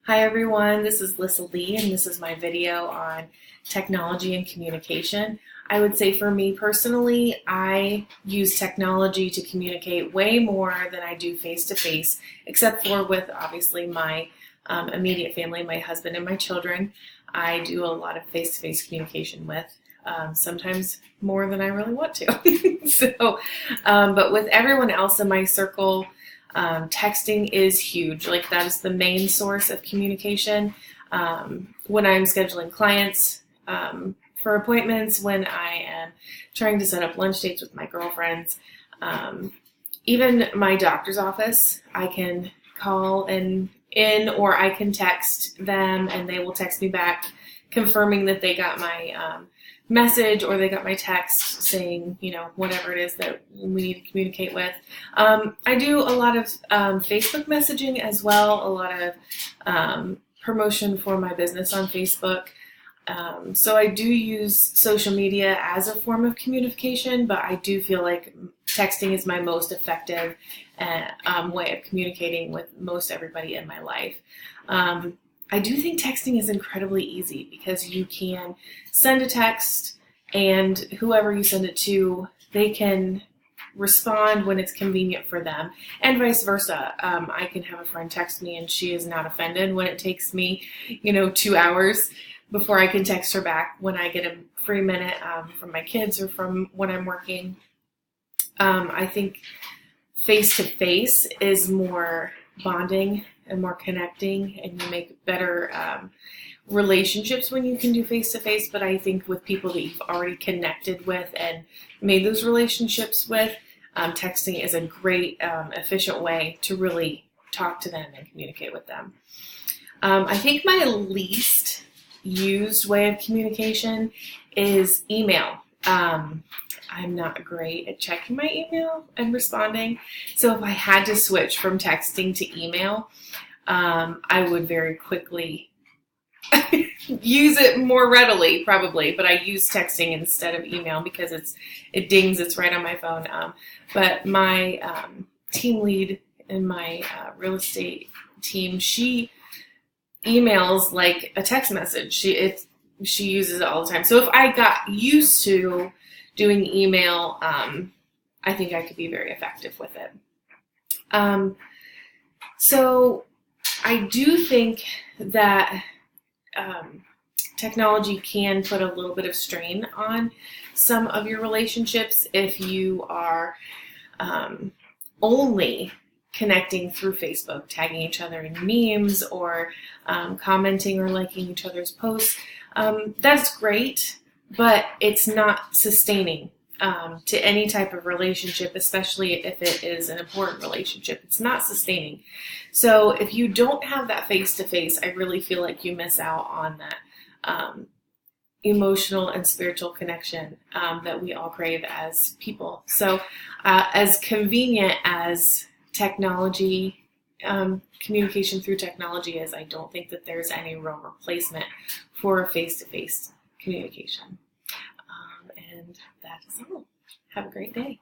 Hi everyone, this is Lissa Lee and this is my video on technology and communication. I would say for me personally, I use technology to communicate way more than I do face-to-face, except for with obviously my immediate family, my husband and my children. I do a lot of face-to-face communication with, sometimes more than I really want to. But with everyone else in my circle, texting is huge. Like that is the main source of communication. When I'm scheduling clients for appointments, when I am trying to set up lunch dates with my girlfriends, even my doctor's office, I can call in or I can text them and they will text me back confirming that they got my message or they got my text saying, whatever it is that we need to communicate with. I do a lot of Facebook messaging as well, a lot of promotion for my business on Facebook. So I do use social media as a form of communication, but I do feel like texting is my most effective way of communicating with most everybody in my life. I do think texting is incredibly easy because you can send a text and whoever you send it to, they can respond when it's convenient for them and vice versa. I can have a friend text me and she is not offended when it takes me, 2 hours before I can text her back when I get a free minute from my kids or from when I'm working. I think face-to-face is more bonding and more connecting, and you make better relationships when you can do face-to-face. But I think with people that you've already connected with and made those relationships with, texting is a great, efficient way to really talk to them and communicate with them. I think my least used way of communication is email. I'm not great at checking my email and responding. So if I had to switch from texting to email, I would very quickly use it more readily, probably, but I use texting instead of email because it dings, it's right on my phone. But my team lead in my real estate team, she emails like a text message. She uses it all the time. So if I got used to doing email, I think I could be very effective with it. So I do think that technology can put a little bit of strain on some of your relationships if you are only connecting through Facebook, tagging each other in memes or commenting or liking each other's posts. That's great, but it's not sustaining to any type of relationship, especially if it is an important relationship. It's not sustaining. So if you don't have that face-to-face, I really feel like you miss out on that emotional and spiritual connection that we all crave as people. So as convenient as technology, communication through technology is, I don't think that there's any real replacement for face-to-face communication. And that is all. Have a great day.